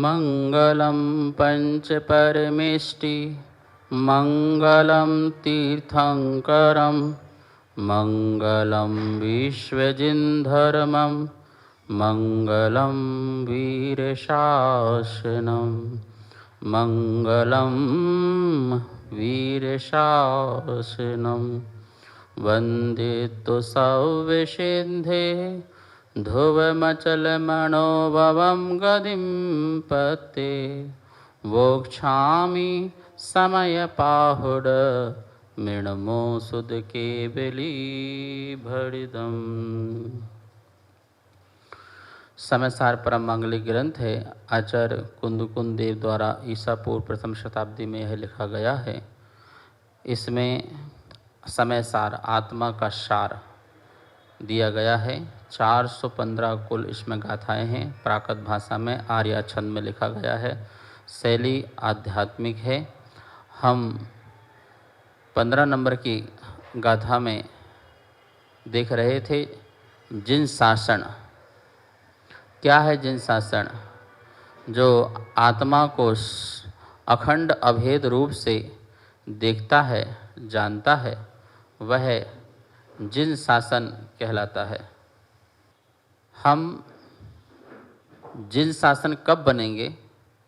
मङ्गलं पञ्चपरमेष्टि मङ्गलं तीर्थङ्करं मङ्गलं विश्वजिन्धर्मं मङ्गलं वीरशासनं मङ्गलं वीरशासनं वन्दे तु सौविसिन्धे ध्रुवमचलमणोभवं गतिं पते वोक्षामि समयपाहुड मृण्मो सुदकेवलीभरिदम्। समयसार परम मांगलिक ग्रंथ है। आचार्य कुंदकुंद देव द्वारा ईसा पूर्व प्रथम शताब्दी में यह लिखा गया है। इसमें समयसार आत्मा का सार दिया गया है। 415 कुल इसमें गाथाएं हैं। प्राकृत भाषा में आर्या छंद में लिखा गया है। शैली आध्यात्मिक है। हम 15 नंबर की गाथा में देख रहे थे जिन शासन। क्या है जिन शासन? जो आत्मा को अखंड अभेद रूप से देखता है, जानता है, वह जिन शासन कहलाता है। हम जिन शासन कब बनेंगे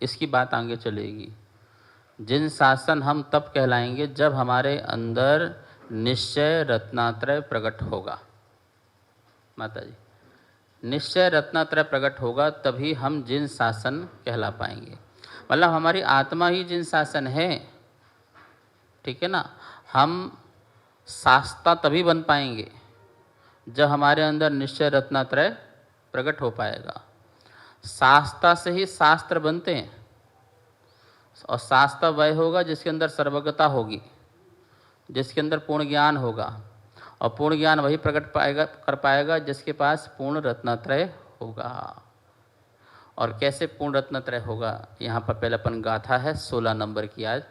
इसकी बात आगे चलेगी। जिन शासन हम तब कहलाएंगे जब हमारे अंदर निश्चय रत्नात्रय प्रकट होगा। माता जी, निश्चय रत्नात्रय प्रकट होगा तभी हम जिन शासन कहला पाएंगे। मतलब हमारी आत्मा ही जिन शासन है, ठीक है ना। हम शास्ता तभी बन पाएंगे जब हमारे अंदर निश्चय रत्नात्रय प्रकट हो पाएगा। शास्ता से ही शास्त्र बनते हैं और शास्त्र वह होगा जिसके अंदर सर्वज्ञता होगी, जिसके अंदर पूर्ण ज्ञान होगा। और पूर्ण ज्ञान वही प्रकट कर पाएगा जिसके पास पूर्ण रत्नात्रय होगा। और कैसे पूर्ण रत्नात्रय होगा, यहाँ पर पहले अपन गाथा है 16 नंबर की। आज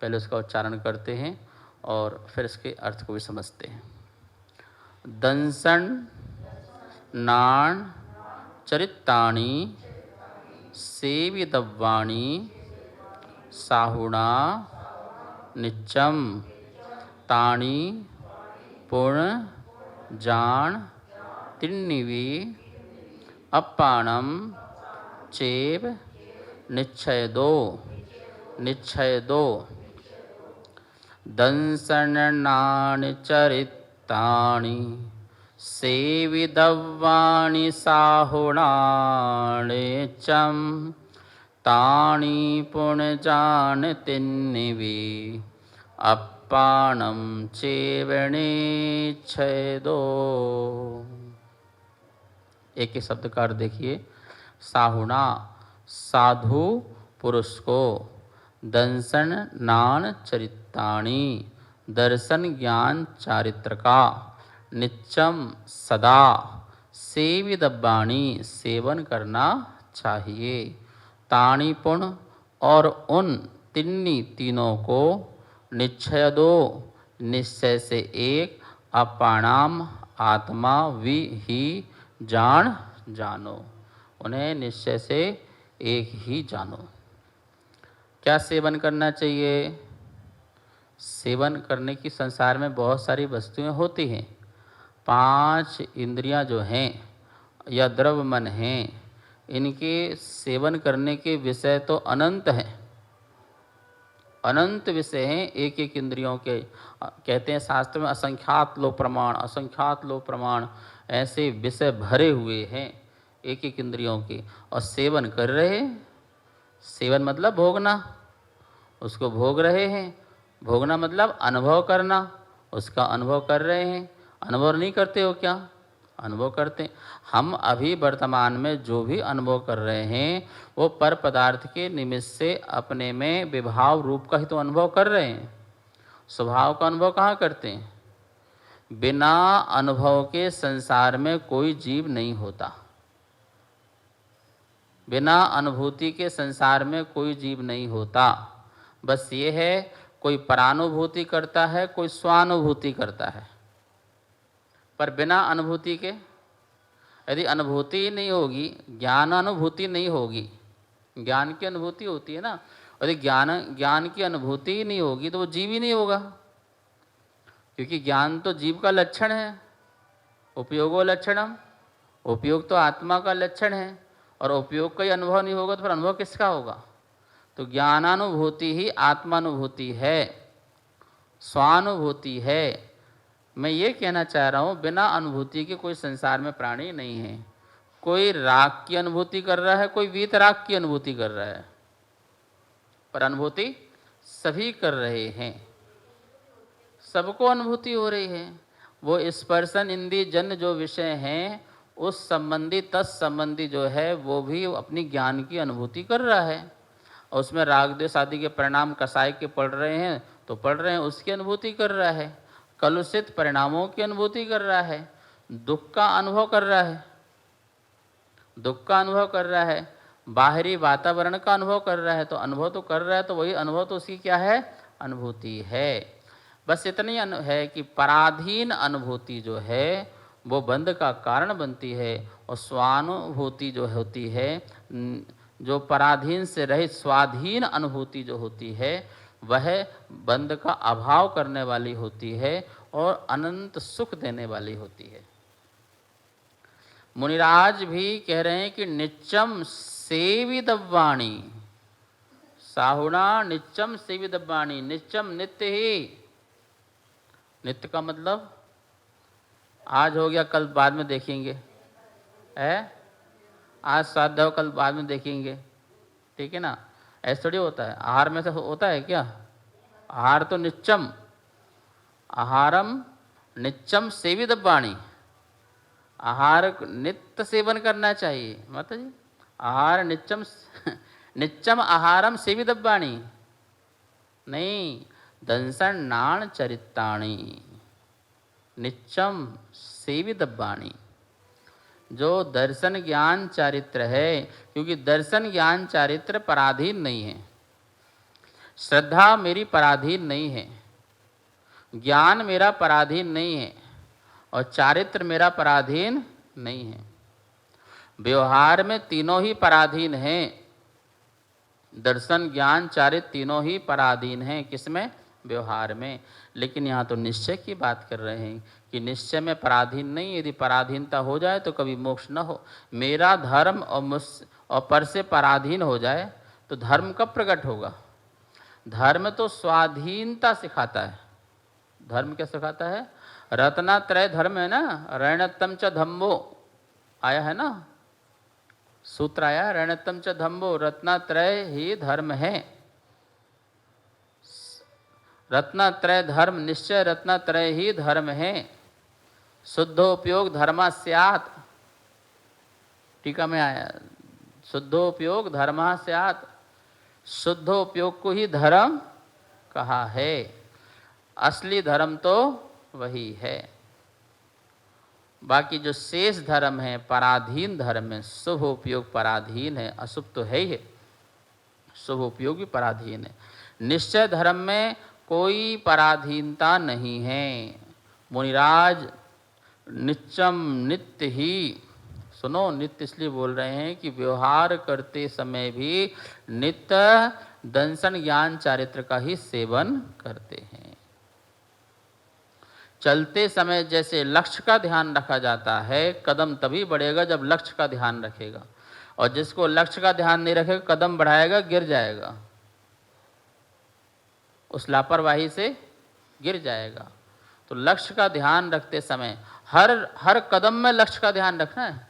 पहले उसका उच्चारण करते हैं और फिर इसके अर्थ को भी समझते हैं। दंसन नाण चरिताणी सेवितव्वाणी साहुणा निच्चम ताणी पूर्ण जान तिन्निवी अपाणम चेव निश्चय दो दंसनानि चरितानि सेवितव्वानि साहुणानि चं तानि पुण्यजान तिन्निवी अपाणं चैव निच्छेदो। एक ही शब्द का अर्थ देखिए। साहुणा साधु पुरुष को, दंसन नान चरिताणी दर्शन ज्ञान चारित्र का, नित्यम सदा सेवितव्वाणी सेवन करना चाहिए, ताणी पुण्य और उन तीनों को, निश्चय दो निश्चय से एक, अपाणाम आत्मा वि ही जानो उन्हें निश्चय से एक ही जानो। क्या सेवन करना चाहिए? सेवन करने की संसार में बहुत सारी वस्तुएं होती हैं। 5 इंद्रियां जो हैं या द्रव्य मन हैं, इनके सेवन करने के विषय तो अनंत हैं, अनंत विषय हैं। एक एक इंद्रियों के कहते हैं शास्त्र में असंख्यात लो प्रमाण ऐसे विषय भरे हुए हैं एक एक इंद्रियों के, और सेवन कर रहे हैं। सेवन मतलब भोगना, उसको भोग रहे हैं। भोगना मतलब अनुभव करना, उसका अनुभव कर रहे हैं। अनुभव नहीं करते हो क्या? अनुभव करते हैं। हम अभी वर्तमान में जो भी अनुभव कर रहे हैं वो पर पदार्थ के निमित्त से अपने में विभाव रूप का ही तो अनुभव कर रहे हैं। स्वभाव का अनुभव कहाँ करते हैं? बिना अनुभव के संसार में कोई जीव नहीं होता। बिना अनुभूति के संसार में कोई जीव नहीं होता। बस ये है, कोई परानुभूति करता है, कोई स्वानुभूति करता है, पर बिना अनुभूति के। यदि अनुभूति नहीं होगी, ज्ञान अनुभूति नहीं होगी, ज्ञान की अनुभूति होती है ना। और यदि ज्ञान की अनुभूति ही नहीं होगी तो वो जीव ही नहीं होगा, क्योंकि ज्ञान तो जीव का लक्षण है। उपयोगो लक्षणम, उपयोग तो आत्मा का लक्षण है, और उपयोग का ही अनुभव नहीं होगा तो फिर अनुभव किसका होगा? तो ज्ञानानुभूति ही आत्मानुभूति है, स्वानुभूति है। मैं ये कहना चाह रहा हूँ, बिना अनुभूति के कोई संसार में प्राणी नहीं है। कोई राग की अनुभूति कर रहा है, कोई वीतराग की अनुभूति कर रहा है, पर अनुभूति सभी कर रहे हैं, सबको अनुभूति हो रही है। वो स्पर्शन इंद्रिय जन्य जो विषय हैं, उस संबंधी तत्संबंधी जो है वो भी अपनी ज्ञान की अनुभूति कर रहा है। और उसमें राग द्वेष आदि के परिणाम कसाय के पड़ रहे हैं तो पड़ रहे हैं, उसकी अनुभूति कर रहा है। कलुषित परिणामों की अनुभूति कर रहा है, दुख का अनुभव कर रहा है, दुख का अनुभव कर रहा है, बाहरी वातावरण का अनुभव कर रहा है। तो अनुभव तो कर रहा है, तो वही अनुभव तो उसकी क्या है? अनुभूति है। बस इतनी है कि पराधीन अनुभूति जो है वो बंध का कारण बनती है, और स्वानुभूति जो होती है, जो पराधीन से रहित स्वाधीन अनुभूति जो होती है, वह बंध का अभाव करने वाली होती है और अनंत सुख देने वाली होती है। मुनिराज भी कह रहे हैं कि नित्यम सेवितव्वाणी, साहुणा नित्यम सेवितव्वाणी। नित्यम नित्य ही, नित्य का मतलब आज हो गया कल बाद में देखेंगे, है? आज श्राद्ध कल बाद में देखेंगे, ठीक है ना? ऐसा थोड़ी होता है। आहार में से होता है क्या? आहार तो नित्यम, आहारम नित्यम सेवितव्वाणी, आहार नित्य सेवन करना चाहिए। माता जी, आहार नित्यम नित्यम आहारम सेवितव्वाणी नहीं, दंसन नाण चरिताणी, नित्यम सेवितव्वाणी। जो दर्शन ज्ञान चारित्र है, क्योंकि दर्शन ज्ञान चारित्र पराधीन नहीं है, श्रद्धा मेरी पराधीन नहीं है, ज्ञान मेरा पराधीन नहीं है, और चारित्र मेरा पराधीन नहीं है। व्यवहार में तीनों ही पराधीन हैं, दर्शन ज्ञान चारित्र तीनों ही पराधीन हैं। किसमें? व्यवहार में। लेकिन यहाँ तो निश्चय की बात कर रहे हैं कि निश्चय में पराधीन नहीं। यदि पराधीनता हो जाए तो कभी मोक्ष न हो। मेरा धर्म और पर से पराधीन हो जाए तो धर्म कब प्रकट होगा? धर्म तो स्वाधीनता सिखाता है। धर्म क्या सिखाता है? रत्नात्रय धर्म है ना, रणत्तम च धम्मो आया है ना, सूत्र आया, रणत्तम च धम्मो, रत्नात्रय ही धर्म है। रत्नात्रय धर्म, निश्चय रत्नात्रय ही धर्म है। शुद्धोपयोग धर्मा स्यात्, टीका में आया, शुद्धोपयोग धर्मा स्यात्, शुद्धोपयोग को ही धर्म कहा है। असली धर्म तो वही है। बाकी जो शेष धर्म है पराधीन धर्म है। शुभ उपयोग पराधीन है, अशुभ तो है ही है, शुभ उपयोग भी पराधीन है। निश्चय धर्म में कोई पराधीनता नहीं है। मुनिराज नित्यम नित्य ही, सुनो, नित्य इसलिए बोल रहे हैं कि व्यवहार करते समय भी नित्य दंसन ज्ञान चारित्र का ही सेवन करते हैं। चलते समय जैसे लक्ष्य का ध्यान रखा जाता है, कदम तभी बढ़ेगा जब लक्ष्य का ध्यान रखेगा, और जिसको लक्ष्य का ध्यान नहीं रखेगा कदम बढ़ाएगा गिर जाएगा, उस लापरवाही से गिर जाएगा। तो लक्ष्य का ध्यान रखते समय हर कदम में लक्ष्य का ध्यान रखना है।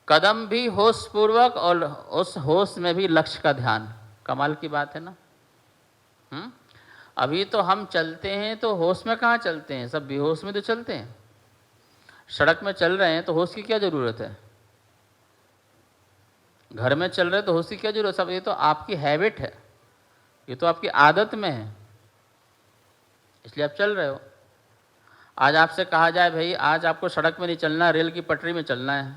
कदम भी होश पूर्वक, और उस होश में भी लक्ष्य का ध्यान। कमाल की बात है ना। अभी तो हम चलते हैं तो होश में कहाँ चलते हैं, सब बेहोश में तो चलते हैं। सड़क में चल रहे हैं तो होश की क्या जरूरत है? घर में चल रहे तो होश की क्या जरूरत? सब ये तो आपकी हैबिट है, ये तो आपकी आदत में है, इसलिए आप चल रहे हो। आज आपसे कहा जाए भाई आज आपको सड़क में नहीं चलना, रेल की पटरी में चलना है,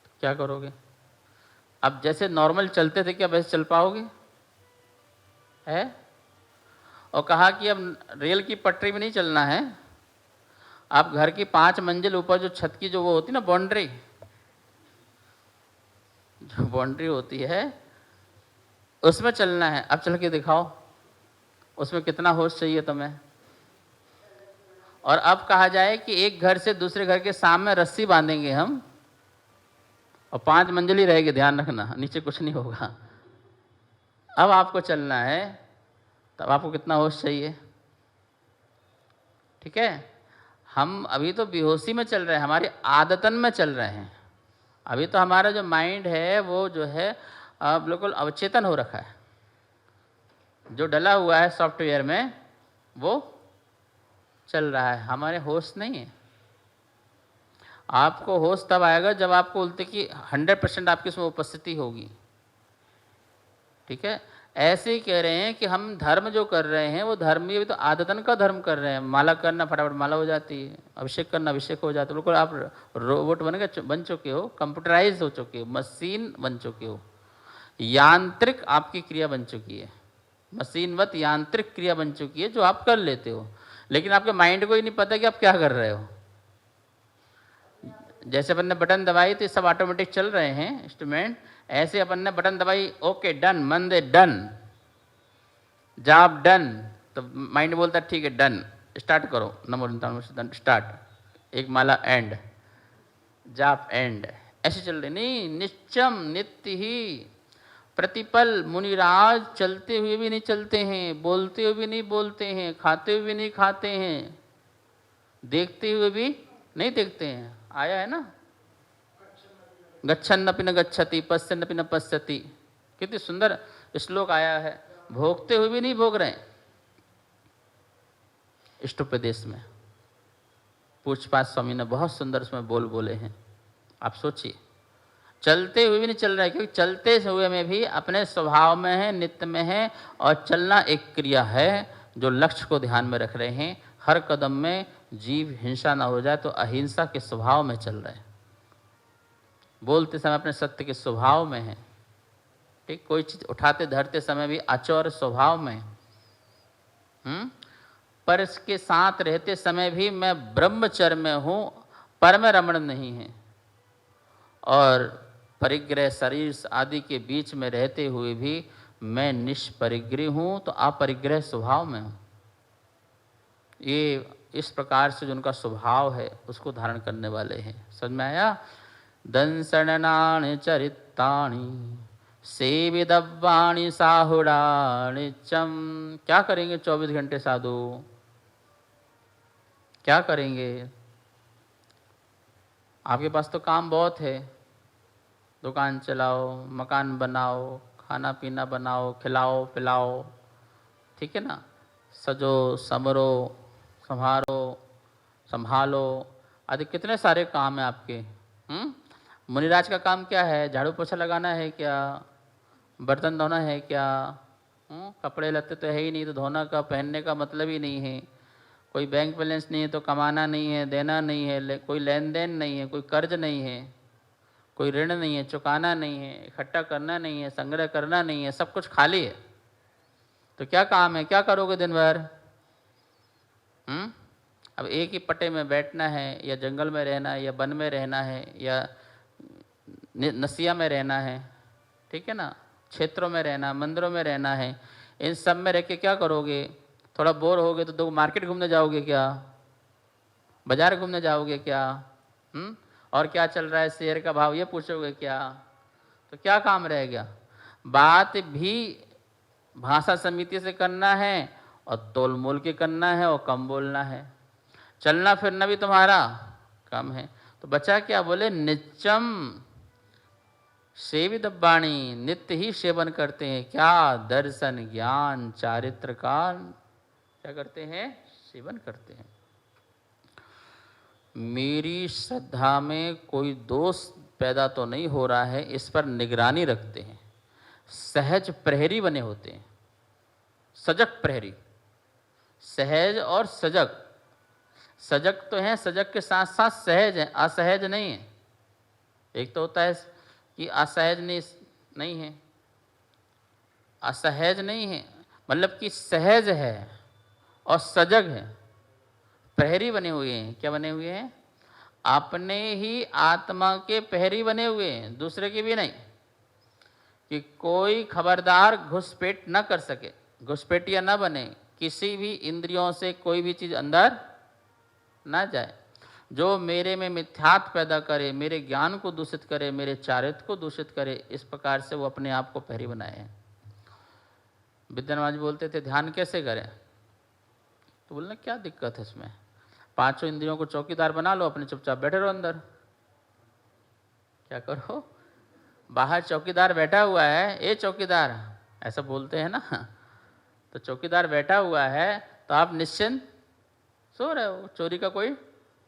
तो क्या करोगे? अब जैसे नॉर्मल चलते थे क्या वैसे चल पाओगे? है? और कहा कि अब रेल की पटरी में नहीं चलना है, आप घर की 5 मंजिल ऊपर जो छत की जो वो होती ना बाउंड्री, जो बाउंड्री होती है उसमें चलना है। अब चल के दिखाओ उसमें कितना होश चाहिए तुम्हें। और अब कहा जाए कि एक घर से दूसरे घर के सामने रस्सी बांधेंगे हम और 5 मंजिल ही रहेगी, ध्यान रखना, नीचे कुछ नहीं होगा। अब आपको चलना है, तब आपको कितना होश चाहिए। ठीक है, हम अभी तो बेहोशी में चल रहे हैं, हमारी आदतन में चल रहे हैं। अभी तो हमारा जो माइंड है वो जो है बिल्कुल अवचेतन हो रखा है। जो डला हुआ है सॉफ्टवेयर में वो चल रहा है, हमारे होश नहीं है। आपको होश तब आएगा जब आपको बोलते कि 100% आपकी उसमें उपस्थिति होगी। ठीक है, ऐसे ही कह रहे हैं कि हम धर्म जो कर रहे हैं वो धर्म भी तो आदतन का धर्म कर रहे हैं। माला करना फटाफट माला हो जाती है, अभिषेक करना अभिषेक हो जाता है। बिल्कुल आप रोबोट बन चुके हो, कंप्यूटराइज हो चुके हो, मशीन बन चुके हो, यांत्रिक आपकी क्रिया बन चुकी है, मशीनवत यांत्रिक क्रिया बन चुकी है जो आप कर लेते हो। लेकिन आपके माइंड को ही नहीं पता कि आप क्या कर रहे हो। जैसे अपन ने बटन दबाई तो सब ऑटोमेटिक चल रहे हैं इंस्ट्रूमेंट, ऐसे अपन ने बटन दबाई, ओके डन, मन दे डन, जॉब डन, तो माइंड बोलता है ठीक है डन, स्टार्ट करो, नंबर स्टार्ट, एक माला एंड, जॉब एंड, ऐसे चल रहे। नहीं, निश्चम नित्य ही प्रतिपल मुनिराज चलते हुए भी नहीं चलते हैं, बोलते हुए भी नहीं बोलते हैं, खाते हुए भी नहीं खाते हैं, देखते हुए भी नहीं देखते हैं। आया है ना, गच्छन्नपि न गच्छति, पश्यन्नपि न पश्यति, कितनी सुंदर श्लोक आया है। भोगते हुए भी नहीं भोग रहे। इष्टोपदेश में पूछपाछ स्वामी ने बहुत सुंदर उसमें बोले हैं। आप सोचिए, चलते हुए भी नहीं चल रहा है, क्योंकि चलते हुए में भी अपने स्वभाव में है, नित्य में है, और चलना एक क्रिया है जो लक्ष्य को ध्यान में रख रहे हैं। हर कदम में जीव हिंसा ना हो जाए, तो अहिंसा के स्वभाव में चल रहे हैं। बोलते समय अपने सत्य के स्वभाव में है। ठीक, कोई चीज उठाते धरते समय भी आचौर स्वभाव में। पर इसके साथ रहते समय भी मैं ब्रह्मचर्य में हूं, पर में रमण नहीं है। और परिग्रह शरीर आदि के बीच में रहते हुए भी मैं निष्परिग्रह हूं, तो अपरिग्रह स्वभाव में हूं। ये इस प्रकार से जो उनका स्वभाव है उसको धारण करने वाले हैं। समझ में आया। दंसनानि चरितानि सेविदव्वाणि साहुराणि चम। क्या करेंगे 24 घंटे साधु, क्या करेंगे। आपके पास तो काम बहुत है, दुकान चलाओ, मकान बनाओ, खाना पीना बनाओ, खिलाओ पिलाओ, ठीक है ना, सजो समरो, संभालो आदि कितने सारे काम हैं आपके। मुनिराज का काम क्या है, झाड़ू पोछा लगाना है क्या, बर्तन धोना है क्या, कपड़े लत्ते तो है ही नहीं, तो धोना का पहनने का मतलब ही नहीं है। कोई बैंक बैलेंस नहीं है तो कमाना नहीं है, देना नहीं है, कोई लेन देन नहीं है, कोई कर्ज नहीं है, कोई ऋण नहीं है, चुकाना नहीं है, इकट्ठा करना नहीं है, संग्रह करना नहीं है, सब कुछ खाली है। तो क्या काम है, क्या करोगे दिन भर। अब एक ही पट्टे में बैठना है, या जंगल में रहना है, या वन में रहना है, या नसिया में रहना है, ठीक है ना, क्षेत्रों में रहना, मंदिरों में रहना है। इन सब में रह के क्या करोगे। थोड़ा बोर होगे तो 2 मार्केट घूमने जाओगे क्या, बाजार घूमने जाओगे क्या, और क्या चल रहा है शेयर का भाव ये पूछोगे क्या। तो क्या काम रह गया। बात भी भाषा समिति से करना है, और तोल मोल के करना है, और कम बोलना है। चलना फिरना भी तुम्हारा कम है। तो बचा क्या, बोले नित्यम सेवित वाणी, नित्य ही सेवन करते हैं। क्या, दर्शन ज्ञान चारित्र का क्या करते हैं, सेवन करते हैं। मेरी श्रद्धा में कोई दोष पैदा तो नहीं हो रहा है, इस पर निगरानी रखते हैं। सहज प्रहरी बने होते हैं, सजग प्रहरी, सहज और सजग। सजग तो है, सजग के साथ साथ सहज है, असहज नहीं है। एक तो होता है कि असहज नहीं है, असहज नहीं है, मतलब कि सहज है और सजग है। प्रहरी बने हुए हैं। क्या बने हुए हैं, अपने ही आत्मा के प्रहरी बने हुए हैं, दूसरे के भी नहीं। कि कोई खबरदार घुसपैठ न कर सके, घुसपैठिया न बने, किसी भी इंद्रियों से कोई भी चीज अंदर ना जाए। जो मेरे में मिथ्यात्व पैदा करे, मेरे ज्ञान को दूषित करे, मेरे चारित्र को दूषित करे, इस प्रकार से वो अपने आप को पहरी बनाए हैं। विद्यानंद जी बोलते थे ध्यान कैसे करें, तो बोलना क्या दिक्कत है इसमें, पांचों इंद्रियों को चौकीदार बना लो, अपने चुपचाप बैठे रहो अंदर। क्या करो, बाहर चौकीदार बैठा हुआ है, ए चौकीदार ऐसा बोलते हैं ना, तो चौकीदार बैठा हुआ है तो आप निश्चिंत सो रहे हो, चोरी का कोई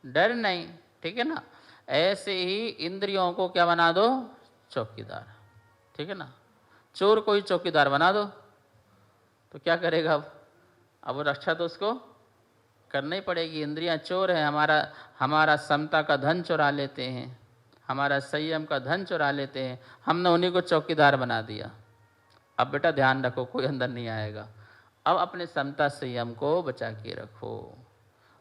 डर नहीं, ठीक है ना। ऐसे ही इंद्रियों को क्या बना दो, चौकीदार, ठीक है ना। चोर कोई चौकीदार बना दो तो क्या करेगा, अब वो रक्षा तो उसको करना ही पड़ेगी। इंद्रियां चोर है, हमारा समता का धन चुरा लेते हैं, हमारा संयम का धन चुरा लेते हैं, हमने उन्हीं को चौकीदार बना दिया। अब बेटा ध्यान रखो, कोई अंदर नहीं आएगा। अब अपने समता संयम को बचा के रखो,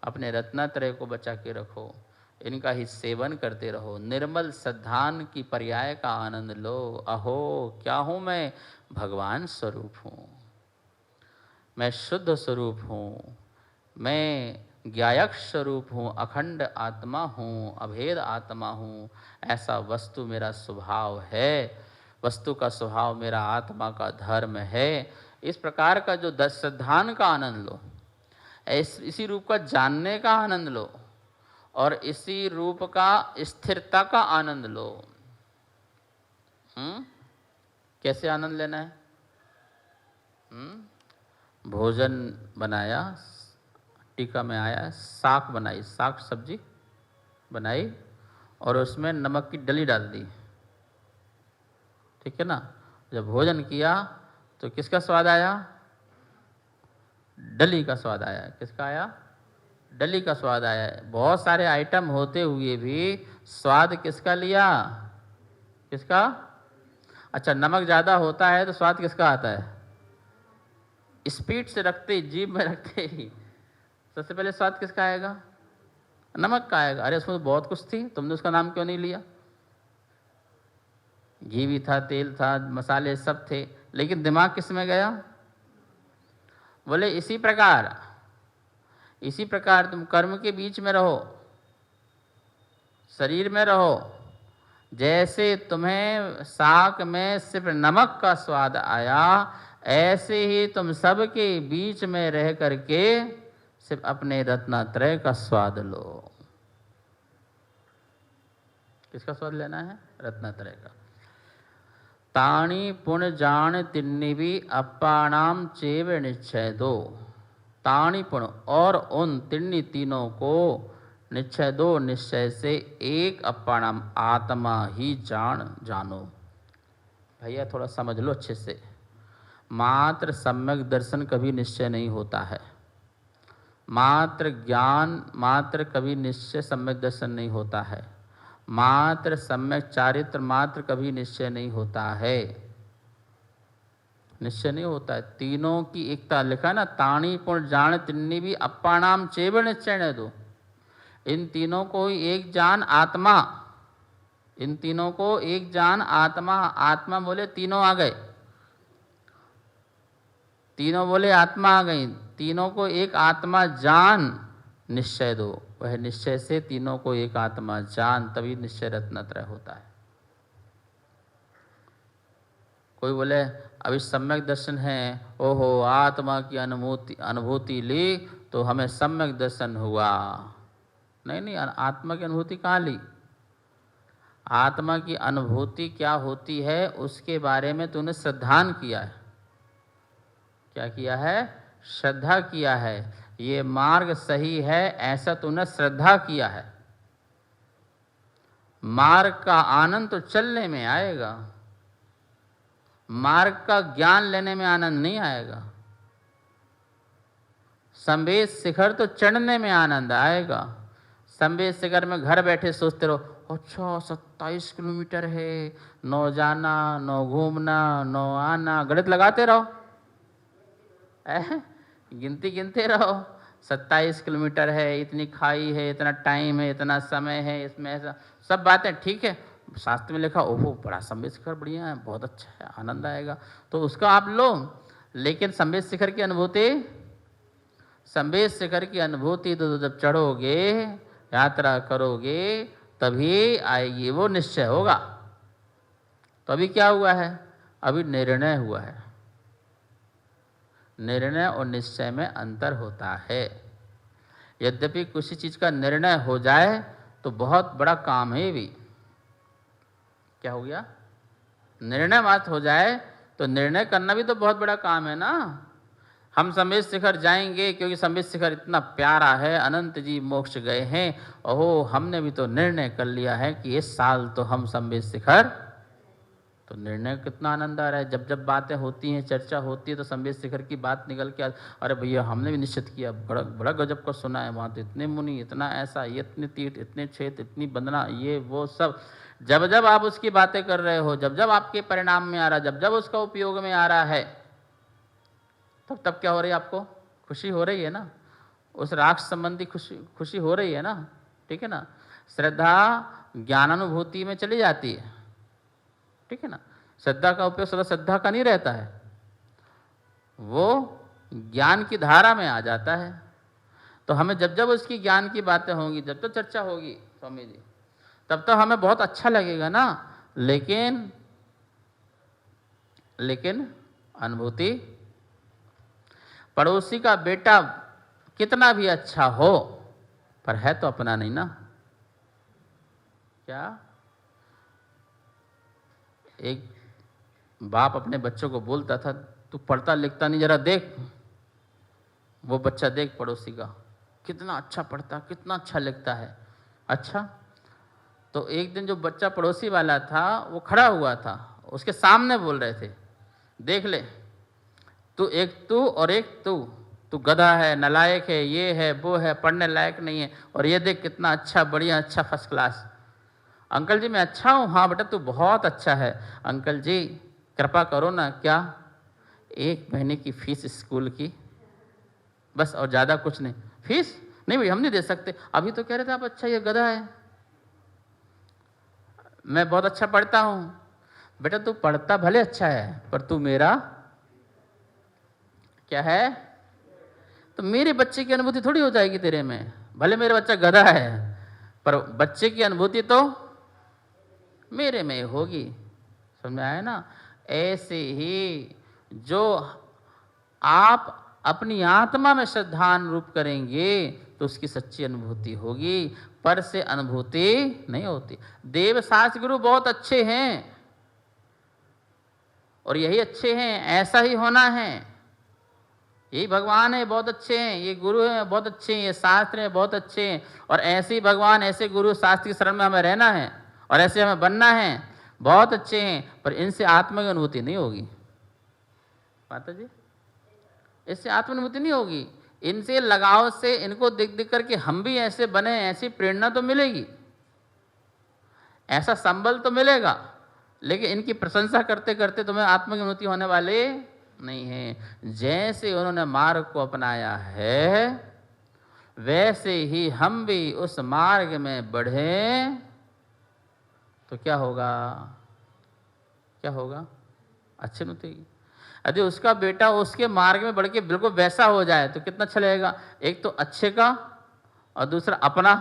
अपने रत्नत्रय को बचा के रखो, इनका ही सेवन करते रहो। निर्मल सद्धान की पर्याय का आनंद लो। अहो क्या हूँ मैं, भगवान स्वरूप हूँ, मैं शुद्ध स्वरूप हूँ, मैं ज्ञायक स्वरूप हूँ, अखंड आत्मा हूँ, अभेद आत्मा हूँ। ऐसा वस्तु मेरा स्वभाव है, वस्तु का स्वभाव मेरा आत्मा का धर्म है। इस प्रकार का जो सिद्धांत का आनंद लो, इसी रूप का जानने का आनंद लो, और इसी रूप का स्थिरता का आनंद लो। कैसे आनंद लेना है? भोजन बनाया, टीका में आया, साग बनाई, साग सब्जी बनाई और उसमें नमक की डली डाल दी, ठीक है ना। जब भोजन किया तो किसका स्वाद आया, डली का स्वाद आया। किसका आया, डली का स्वाद आया। बहुत सारे आइटम होते हुए भी स्वाद किसका लिया, किसका? अच्छा, नमक ज़्यादा होता है तो स्वाद किसका आता है? स्पीड से रखते ही, जीभ में रखते ही सबसे पहले स्वाद किसका आएगा? नमक का आएगा। अरे उसमें तो बहुत कुछ थी, तुमने उसका नाम क्यों नहीं लिया? घी भी था, तेल था, मसाले सब थे, लेकिन दिमाग किस में गया? बोले इसी प्रकार तुम कर्म के बीच में रहो, शरीर में रहो। जैसे तुम्हें साग में सिर्फ नमक का स्वाद आया, ऐसे ही तुम सबके बीच में रह करके सिर्फ अपने रत्नत्रय का स्वाद लो। किसका स्वाद लेना है? रत्नत्रय का। ताणी पुण्य जान तिन्निवि अप्पाणाम चेव निश्चय दो। ताणी पुण्य, और उन तिन्नी तीनों को निश्चय दो, निश्चय से एक अप्पाणाम आत्मा ही जानो। भैया थोड़ा समझ लो अच्छे से। मात्र सम्यक दर्शन कभी निश्चय नहीं होता है, मात्र ज्ञान मात्र कभी निश्चय सम्यक दर्शन नहीं होता है, मात्र सम्यक चारित्र मात्र कभी निश्चय नहीं होता है, निश्चय नहीं होता है। तीनों की एकता लिखा ना, ताणी पुण्य जान तिन्नी भी अप्पाणाम चेव निश्चय न दो। इन तीनों को एक जान आत्मा, इन तीनों को एक जान आत्मा। आत्मा बोले तीनों आ गए, तीनों बोले आत्मा आ गई, तीनों को एक आत्मा जान निश्चय दो। वह निश्चय से तीनों को एक आत्मा जान, तभी निश्चय रत्नत्रय होता है। कोई बोले अभी सम्यक दर्शन है, ओहो आत्मा की अनुभूति ली तो हमें सम्यक दर्शन हुआ। नहीं, आत्मा की अनुभूति कहाँ ली? आत्मा की अनुभूति क्या होती है उसके बारे में तूने श्रद्धान किया है। क्या किया है? श्रद्धा किया है। ये मार्ग सही है ऐसा तूने श्रद्धा किया है। मार्ग का आनंद तो चलने में आएगा, मार्ग का ज्ञान लेने में आनंद नहीं आएगा। संवेद शिखर तो चढ़ने में आनंद आएगा। संवेद शिखर में घर बैठे सोचते रहो, अच्छा 27 किलोमीटर है, 9 जाना 9 घूमना 9 आना, गणित लगाते रहो, गिनती गिनते रहो। 27 किलोमीटर है, इतनी खाई है, इतना टाइम है, इतना समय है, इसमें ऐसा सब बातें ठीक है। शास्त्र में लिखा, ओहो बड़ा संवेद शिखर बढ़िया है, बहुत अच्छा है, आनंद आएगा, तो उसका आप लो। लेकिन संवेद शिखर की अनुभूति, संवेद शिखर की अनुभूति तो जब चढ़ोगे, यात्रा करोगे, तभी आएगी, वो निश्चय होगा। तो अभी क्या हुआ है? अभी निर्णय हुआ है। निर्णय और निश्चय में अंतर होता है। यद्यपि किसी चीज़ का निर्णय हो जाए तो बहुत बड़ा काम है। भी क्या हो गया? निर्णय मात्र हो जाए तो निर्णय करना भी तो बहुत बड़ा काम है ना। हम संवेद शिखर जाएंगे क्योंकि संवेद शिखर इतना प्यारा है, अनंत जी मोक्ष गए हैं, ओहो हमने भी तो निर्णय कर लिया है कि इस साल तो हम संवेद शिखर। तो निर्णय कितना आनंद आ रहा है। जब जब बातें होती हैं, चर्चा होती है, तो संवेद शिखर की बात निकल के अरे भैया हमने भी निश्चित किया, बड़ा बड़ा गजब का सुना है, वहाँ तो इतने मुनि, इतना ऐसा, ये इतने तीर्थ, इतने क्षेत्र, इतनी वंदना, ये वो सब। जब जब आप उसकी बातें कर रहे हो, जब जब आपके परिणाम में आ रहा है, जब जब उसका उपयोग में आ रहा है, तब तब क्या हो रही है? आपको खुशी हो रही है ना, उस राक्ष संबंधी खुशी हो रही है ना, ठीक है ना। श्रद्धा ज्ञानानुभूति में चली जाती है, ठीक है ना। श्रद्धा का उपयोग सदा श्रद्धा का नहीं रहता है, वो ज्ञान की धारा में आ जाता है। तो हमें जब जब उसकी ज्ञान की बातें होंगी, जब तक चर्चा होगी स्वामी जी, तब तो हमें बहुत अच्छा लगेगा ना। लेकिन अनुभूति, पड़ोसी का बेटा कितना भी अच्छा हो, पर है तो अपना नहीं ना। क्या? एक बाप अपने बच्चों को बोलता था, तू पढ़ता लिखता नहीं, जरा देख वो बच्चा, देख पड़ोसी का कितना अच्छा पढ़ता, कितना अच्छा लिखता है। अच्छा, तो एक दिन जो बच्चा पड़ोसी वाला था वो खड़ा हुआ था, उसके सामने बोल रहे थे, देख ले तू, एक तू और एक तू गधा है, नालायक है, ये है वो है, पढ़ने लायक नहीं है, और ये देख कितना अच्छा, बढ़िया, अच्छा, फर्स्ट क्लास। अंकल जी मैं अच्छा हूँ। हाँ बेटा तू बहुत अच्छा है। अंकल जी कृपा करो ना, क्या 1 महीने की फीस स्कूल की, बस, और ज़्यादा कुछ नहीं। फीस नहीं भाई हम नहीं दे सकते। अभी तो कह रहे थे आप अच्छा, ये गधा है, मैं बहुत अच्छा पढ़ता हूँ। बेटा तू पढ़ता भले अच्छा है, पर तू मेरा क्या है? तो मेरे बच्चे की अनुभूति थोड़ी हो जाएगी तेरे में। भले मेरा बच्चा गधा है, पर बच्चे की अनुभूति तो मेरे में होगी। समझ में आया ना? ऐसे ही जो आप अपनी आत्मा में श्रद्धानुरूप करेंगे तो उसकी सच्ची अनुभूति होगी, पर से अनुभूति नहीं होती। देवशास्त्र गुरु बहुत अच्छे हैं और यही अच्छे हैं, ऐसा ही होना है। यही भगवान है, बहुत अच्छे हैं, ये गुरु हैं बहुत अच्छे हैं, ये शास्त्र हैं बहुत अच्छे हैं, और ऐसे ही भगवान, ऐसे गुरु, शास्त्र की शरण में हमें रहना है और ऐसे हमें बनना है। बहुत अच्छे हैं, पर इनसे आत्मा की अनुभूति नहीं होगी माता जी, इससे आत्मानुभूति नहीं होगी। इनसे लगाव से, इनको देख देख करके हम भी ऐसे बने, ऐसी प्रेरणा तो मिलेगी, ऐसा संबल तो मिलेगा, लेकिन इनकी प्रशंसा करते करते तुम्हें आत्मा की अनुभूति होने वाले नहीं है। जैसे उन्होंने मार्ग को अपनाया है, वैसे ही हम भी उस मार्ग में बढ़े तो क्या होगा? क्या होगा? अच्छी अनुभूति। यदि उसका बेटा उसके मार्ग में बढ़ के बिल्कुल वैसा हो जाए तो कितना अच्छा लगेगा। एक तो अच्छे का और दूसरा अपना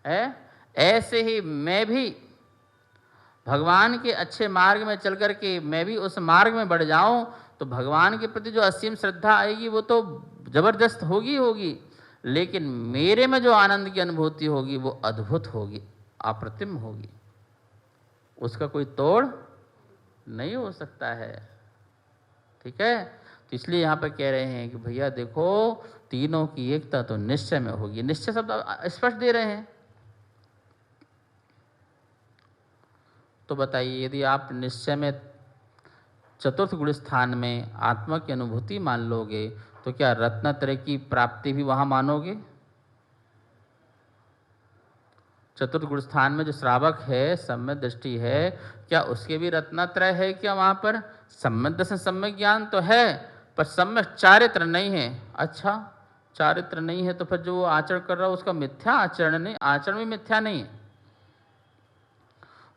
है। ऐसे ही मैं भी भगवान के अच्छे मार्ग में चल कर के मैं भी उस मार्ग में बढ़ जाऊं तो भगवान के प्रति जो असीम श्रद्धा आएगी वो तो जबरदस्त होगी, लेकिन मेरे में जो आनंद की अनुभूति होगी वो अद्भुत होगी, अप्रतिम होगी, उसका कोई तोड़ नहीं हो सकता है। ठीक है, तो इसलिए यहाँ पर कह रहे हैं कि भैया देखो, तीनों की एकता तो निश्चय में होगी। निश्चय शब्द स्पष्ट दे रहे हैं। तो बताइए, यदि आप निश्चय में चतुर्थ गुण स्थान में आत्मा की अनुभूति मान लोगे तो क्या रत्नत्रय की प्राप्ति भी वहां मानोगे? चतुर्थ गुण स्थान में जो श्रावक है, सम्यक दृष्टि है, क्या उसके भी रत्नत्रय है? क्या वहां पर सम्यक दर्शन, सम्यक ज्ञान तो है, पर सम्यक चारित्र नहीं है। अच्छा, चारित्र नहीं है तो फिर जो वो आचरण कर रहा है उसका मिथ्या आचरण नहीं, आचरण भी मिथ्या नहीं है।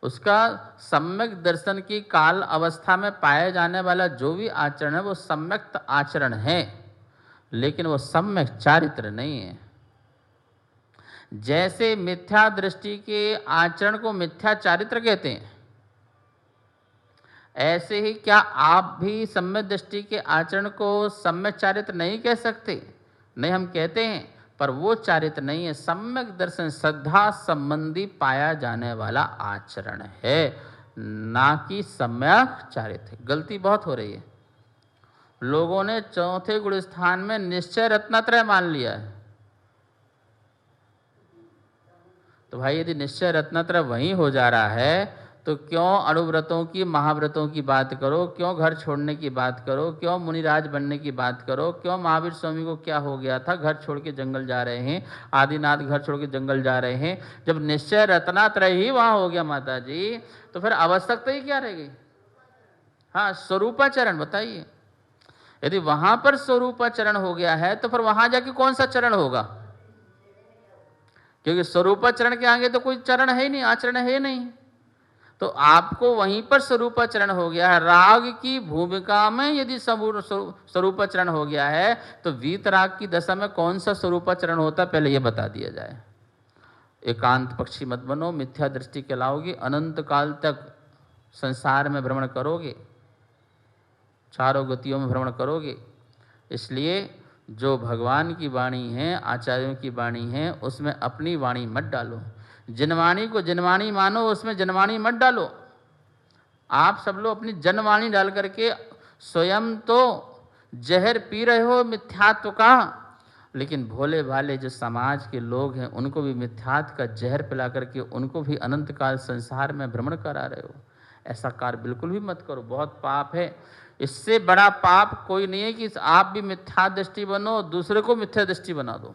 उसका सम्यक दर्शन की काल अवस्था में पाए जाने वाला जो भी आचरण है वो सम्यक आचरण है, लेकिन वो सम्यक चारित्र नहीं है। जैसे मिथ्या दृष्टि के आचरण को मिथ्या चारित्र कहते हैं, ऐसे ही क्या आप भी सम्यक दृष्टि के आचरण को सम्यक चारित्र नहीं कह सकते? नहीं, हम कहते हैं, पर वो चारित्र नहीं है, सम्यक दर्शन श्रद्धा संबंधी पाया जाने वाला आचरण है, ना कि सम्यक चारित्र। गलती बहुत हो रही है, लोगों ने चौथे गुण स्थान में निश्चय रत्नत्रय मान लिया है। तो भाई यदि निश्चय रत्नत्रय वहीं हो जा रहा है तो क्यों अणुव्रतों की महाव्रतों की बात करो, क्यों घर छोड़ने की बात करो, क्यों मुनिराज बनने की बात करो, क्यों महावीर स्वामी को क्या हो गया था, घर छोड़ के जंगल जा रहे हैं, आदिनाथ घर छोड़ के जंगल जा रहे हैं। जब निश्चय रत्नात्रय ही वहां हो गया माता जी, तो फिर आवश्यकता ही क्या रह गई? हाँ, स्वरूपाचरण बताइए। यदि वहां पर स्वरूपाचरण हो गया है तो फिर वहां जाके कौन सा चरण होगा? क्योंकि स्वरूपाचरण के आगे तो कोई चरण है ही नहीं, आचरण है नहीं। तो आपको वहीं पर स्वरूपाचरण हो गया है। राग की भूमिका में यदि स्वरूपाचरण हो गया है तो वीतराग की दशा में कौन सा स्वरूपाचरण होता है, पहले यह बता दिया जाए। एकांत पक्षी मत बनो, मिथ्या दृष्टि कहलाओगे, अनंत काल तक संसार में भ्रमण करोगे, चारों गतियों में भ्रमण करोगे। इसलिए जो भगवान की वाणी है, आचार्यों की वाणी है, उसमें अपनी वाणी मत डालो। जनवाणी को जनवाणी मानो, उसमें जनवाणी मत डालो। आप सब लोग अपनी जनवाणी डाल करके स्वयं तो जहर पी रहे हो मिथ्यात्व का, लेकिन भोले भाले जो समाज के लोग हैं उनको भी मिथ्यात्व का जहर पिला करके उनको भी अनंत काल संसार में भ्रमण करा रहे हो। ऐसा कार्य बिल्कुल भी मत करो, बहुत पाप है। इससे बड़ा पाप कोई नहीं है कि आप भी मिथ्या दृष्टि बनो, दूसरे को मिथ्या दृष्टि बना दो।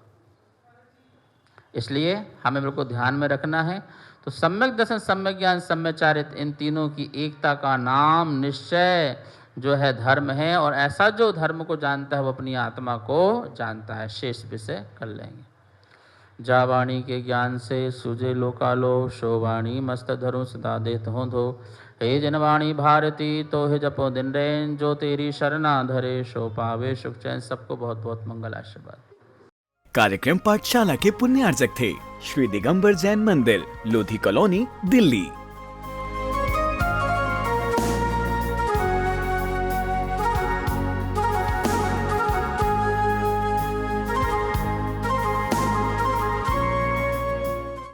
इसलिए हमें बिल्कुल ध्यान में रखना है। तो सम्यक दर्शन, सम्यक ज्ञान, सम्यक चारित्र, इन तीनों की एकता का नाम निश्चय जो है धर्म है। और ऐसा जो धर्म को जानता है वो अपनी आत्मा को जानता है। शेष विषय कर लेंगे। जा वाणी के ज्ञान से सूझे लोकालो, शो वाणी मस्त धरो सदा देत हो धो। हे जनवाणी भारती तो हे जपो दिन रैन, जो तेरी शरणा धरे शो पावे सुख चैन। सबको बहुत बहुत मंगल आशीर्वाद। कार्यक्रम पाठशाला के पुण्यार्जक थे श्री दिगंबर जैन मंदिर, लोधी कॉलोनी, दिल्ली।